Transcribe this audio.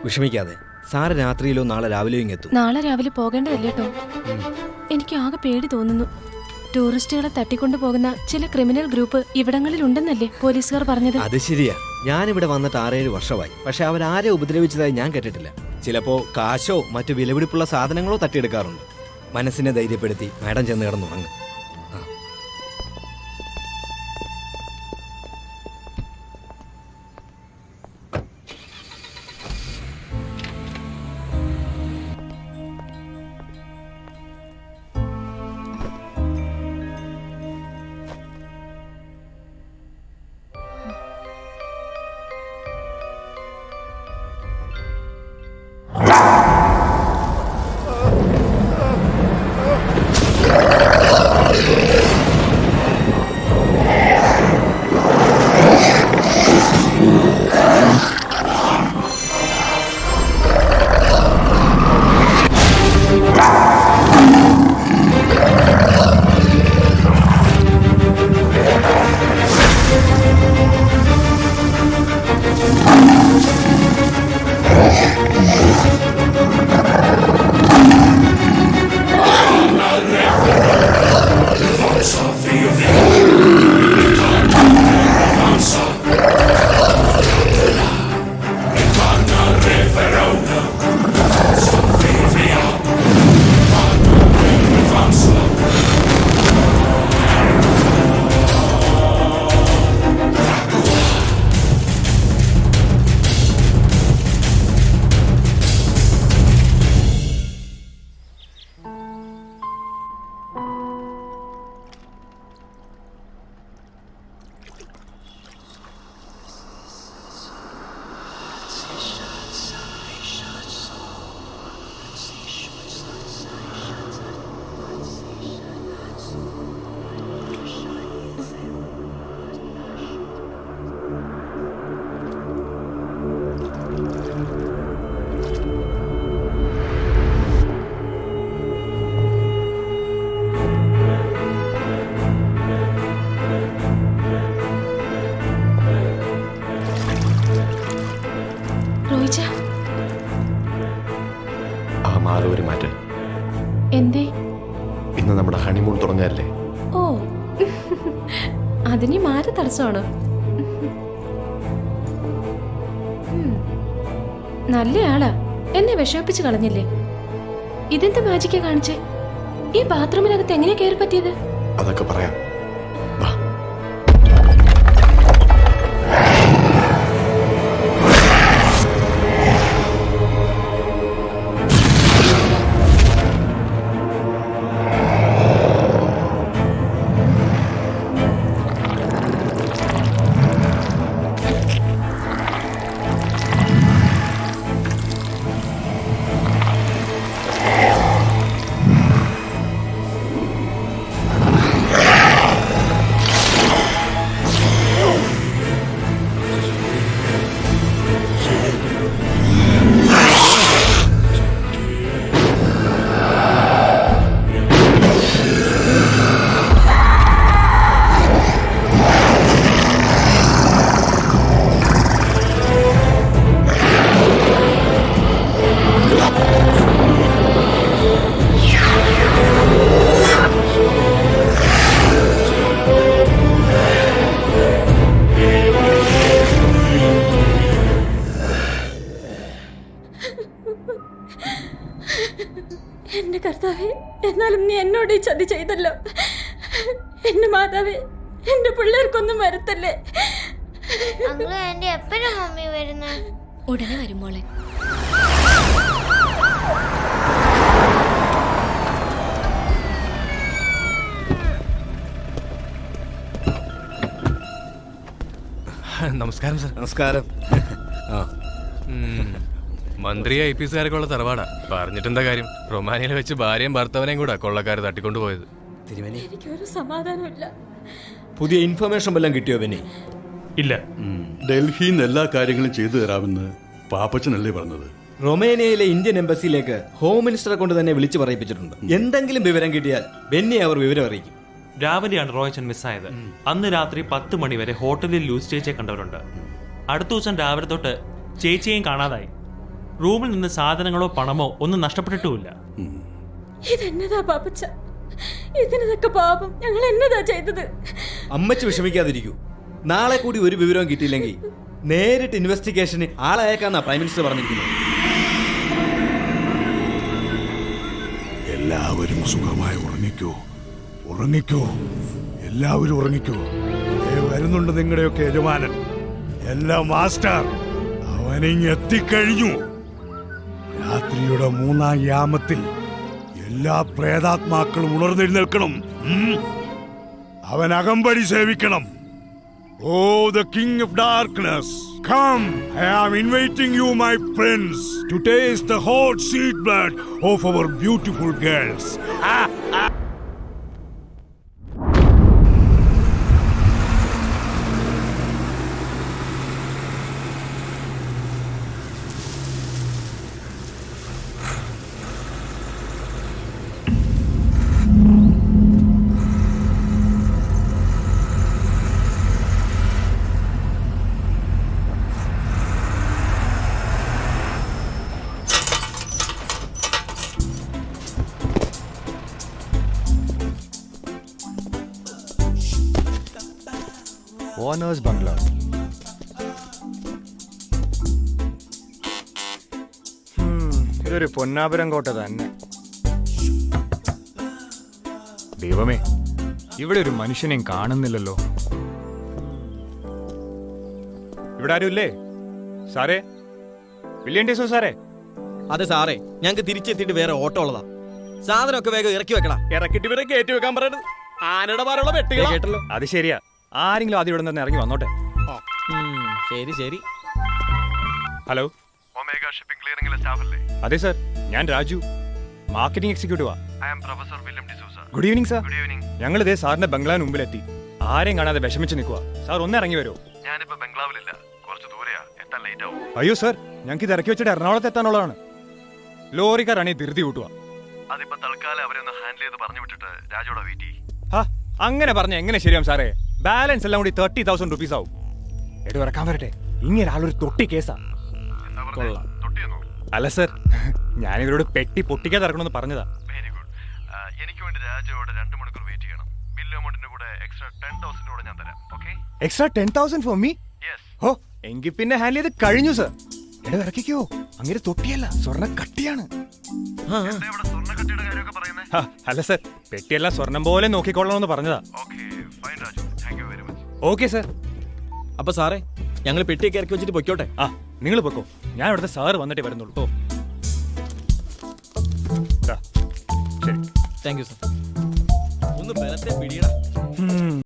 വിഷമിക്കാതെ, സാറ് രാത്രിയിലോ നാളെ രാവിലെയോ ഇങ്ങെത്തും. നാളെ രാവിലെ പോകേണ്ടതല്ലേ കേട്ടോ. എനിക്ക് ആകെ പേടി തോന്നുന്നു. ടൂറിസ്റ്റുകളെ തട്ടിക്കൊണ്ടു പോകുന്ന ചില ക്രിമിനൽ ഗ്രൂപ്പ് ഇവിടങ്ങളിൽ ഉണ്ടെന്നല്ലേ പോലീസുകാർ പറഞ്ഞത്? അത് ശരിയാ. ഞാനിവിടെ വന്നിട്ട് 6-7 വർഷമായി. പക്ഷെ അവരാരെ ഉപദ്രവിച്ചതായി ഞാൻ കേട്ടിട്ടില്ല. ചിലപ്പോ കാശോ മറ്റു വിലപിടിപ്പുള്ള സാധനങ്ങളോ തട്ടിയെടുക്കാറുണ്ട്. മനസ്സിനെ ധൈര്യപ്പെടുത്തി മാഡം ചെന്ന് കിടന്നുറങ്ങും. ഒരു മാറ്റം. എന്തേ? ഇന്ന് നമ്മുടെ ഹണിമൂൺ തുടങ്ങല്ലേ? ഓ, അതിന് മാറി തടസ്സമാണോ? നല്ലയാളാ, എന്നെ വിഷമിപ്പിച്ച് കളഞ്ഞില്ലേ? ഇതെന്ത് മാജിക്കാ കാണിച്ചേ? ഈ ബാത്റൂമിനകത്ത് എങ്ങനെയാ കയറി പറ്റിയത്? അതൊക്കെ പറയാം. എന്റെ കർത്താവേ, എന്നാലും നീ എന്നോട് ഈ ചതി ചെയ്തല്ലോ. എന്റെ മാതാവേ, എന്റെ പിള്ളേർക്കൊന്നും വരത്തല്ലേ. എപ്പോഴും മമ്മി വരുന്നേ? ഉടനെ വരും മോളെ. നമസ്കാരം സർ. നമസ്കാരം. മന്ത്രി IPS കാരൊക്കെ ഉള്ള തറവാടാ. പറഞ്ഞിട്ടെന്താ കാര്യം? റൊമാനിയയിൽ വെച്ച് ഭാര്യയും ഭർത്താവിനെയും കൂടെ കൊള്ളക്കാര് തട്ടിക്കൊണ്ടുപോയത്. തിരുമേനി, എനിക്കൊരു സമാധാനമില്ല. പുതിയ ഇൻഫർമേഷൻ വല്ലതും കിട്ടിയോ? പിന്നെ ഇല്ല. ഡൽഹിയിൽ നിന്ന് എല്ലാ കാര്യങ്ങളും ചെയ്തു തരാമെന്ന് പാപ്പച്ചനല്ലേ പറഞ്ഞത്? റൊമേനിയയിലെ ഇന്ത്യൻ എംബസിയിലേക്ക് ഹോം മിനിസ്റ്ററെ കൊണ്ട് തന്നെ വിളിച്ചു പറയിപ്പിച്ചിട്ടുണ്ട്. എന്തെങ്കിലും വിവരം കിട്ടിയാൽ ബെന്നി അവർ വിവരം അറിയിക്കും. രാവിലെയാണ് റോയച്ചൻ മിസ്സായത്. അന്ന് രാത്രി 10 മണി വരെ ഹോട്ടലിൽ ലൂസ് ചേച്ചിയെ കണ്ടവരുണ്ട്. അടുത്ത ദിവസം രാവിലെ തൊട്ട് ചേച്ചിയെയും കാണാതായി. റൂമിൽ നിന്ന് സാധനങ്ങളോ പണമോ ഒന്നും നഷ്ടപ്പെട്ടിട്ടുമില്ല. ഇതെന്നതാ പാപ്പച്ച, ഇതിനൊക്കെ പാപം ഞങ്ങൾ എന്നതാ ചെയ്തത്? അമ്മച്ച് വിഷമിക്കാതിരിക്കൂ. നാളെ കൂടി ഒരു വിവരവും കിട്ടിയില്ലെങ്കിൽ നേരിട്ട് ഇൻവെസ്റ്റിഗേഷന് ആളയക്കാന്നാ പ്രൈം മിനിസ്റ്റർ പറഞ്ഞിരിക്കുന്നത്. എല്ലാവരും സുഖമായി ഉറങ്ങിക്കോ, ഉറങ്ങിക്കോ, എല്ലാവരും ഉറങ്ങിക്കോ. വരുന്നുണ്ട് നിങ്ങളുടെയൊക്കെ യജമാനൻ, എല്ലാ മാസ്റ്റർ. അവനിങ് എത്തിക്കഴിഞ്ഞു. രാത്രിയുടെ 3-ാം യാമത്തിൽ എല്ലാ പ്രേതാത്മാക്കളും ഉണർന്നെഴുന്നേൽക്കണം. അവൻ അകമ്പടി സേവിക്കണം. O the king of darkness, come, I am inviting you my friends to taste the hot sweet blood of our beautiful girls. Owners ബംഗ്ലാവ്. ഇതൊരു പൊന്നാപുരം കോട്ട തന്നെ. ദൈവമേ, ഇവിടെ ഒരു മനുഷ്യനെയും കാണുന്നില്ലല്ലോ. ഇവിടെ ആരുമില്ലേ സാറേ? വില്യം ഡേസോ സാറേ? അതെ സാറേ, ഞങ്ങൾക്ക് തിരിച്ചെത്തിയിട്ട് വേറെ ഓട്ടോ ഉള്ളതാ. സാധനമൊക്കെ വേഗം ഇറക്കി വെക്കടാ. ഇറക്കിട്ട് ഇവരെ കയറ്റി വെക്കാൻ പറയണത്. ആനയുടെ പാലുള്ള വെട്ടുകൾ കേട്ടല്ലോ. അത് ശരിയാ. ആരെങ്കിലും ആദ്യം ഇവിടെ നിന്ന് ഇറങ്ങി വന്നോട്ടെ. ശരി ശരി. ഹലോ, ഒമേഗ ഷിപ്പിംഗ് ക്ലിയറിംഗിലെ സ്റ്റാഫ് അല്ലേ? അതെ സർ, ഞാൻ രാജു, മാർക്കറ്റിംഗ് എക്സിക്യൂട്ടീവാ. I am professor William D'Souza. Good evening sir. Good evening. ഞങ്ങൾ ഇതേ സാറിന്റെ ബംഗ്ലാവിന് മുമ്പിലെത്തി. ആരെയും കാണാതെ വിഷമിച്ച് നിൽക്കുക. സാർ ഒന്ന് ഇറങ്ങി വരുമോ? ഞാനിപ്പോ ബംഗ്ലാവിലില്ല, കുറച്ച് ദൂരെയാ, എത്താൻ ലേറ്റ് ആവും. അയ്യോ സർ, ഞങ്ങൾക്ക് ഇത് ഇറക്കി വെച്ചിട്ട് എറണാകുളത്ത് എത്താനുള്ളതാണ്. ലോറിക്കാരാണെങ്കിൽ ധൃതി കൂട്ടുക. അതിപ്പോ തൽക്കാലം അവരെ ഒന്ന് ഹാൻഡിൽ ചെയ്ത് പറഞ്ഞു വിട്ടിട്ട് രാജോടെ വെയിറ്റ് ചെയ്യും. ഹാ, അങ്ങനെ പറഞ്ഞ എങ്ങനെ ശരിയാവും സാറേ? ബാലൻസ് എല്ലാം കൂടി 30,000 റുപ്പീസ് ആവും. എടു ഇറക്കാൻ വരട്ടെ. ഇങ്ങനെ ആളൊരു തൊട്ടി കേസാ. അല്ല സർ, ഞാനിവരോട് പെട്ടി പൊട്ടിക്കാതെ ഇറക്കണമെന്ന് പറഞ്ഞതാ. Very good. എനിക്ക് വേണ്ടി രാജോടെ 2 മണിക്കൂർ വെയിറ്റ് ചെയ്യണം. ബില്ല് അമൗണ്ടിന്റെ കൂടെ എക്സ്ട്രാ 10,000 കൂടെ ഞാൻ തരാം. Okay? Extra 10,000 for me? Yes. ഓ, എങ്കിൽ പിന്നെ ഹാൻഡിൽ ചെയ്ത് കഴിഞ്ഞു സർ. എടോ ഇറക്കിക്കോ. അങ്ങനെ തൊട്ടിയല്ല, സ്വർണ്ണ കട്ടിയാണ്. ഇവിടെ സ്വർണ്ണക്കട്ടിയുടെ കാര്യമൊക്കെ പറയുന്നേ? അല്ല സർ, പെട്ടിയെല്ലാം സ്വർണം പോലെ നോക്കിക്കൊള്ളണമെന്ന് പറഞ്ഞതാ. Okay fine Raju, thank you very much. Okay sir. അപ്പൊ സാറേ, ഞങ്ങൾ പെട്ടിയൊക്കെ ഇറക്കി വെച്ചിട്ട് പൊയ്ക്കോട്ടെ? ആ, നിങ്ങൾ പൊക്കോ. ഞാൻ ഇവിടുത്തെ സാറ് വന്നിട്ടേ വരുന്നുള്ളൂ. ശരി. Thank you sir. ഒന്ന് ബലത്തെ പിടിയടാ.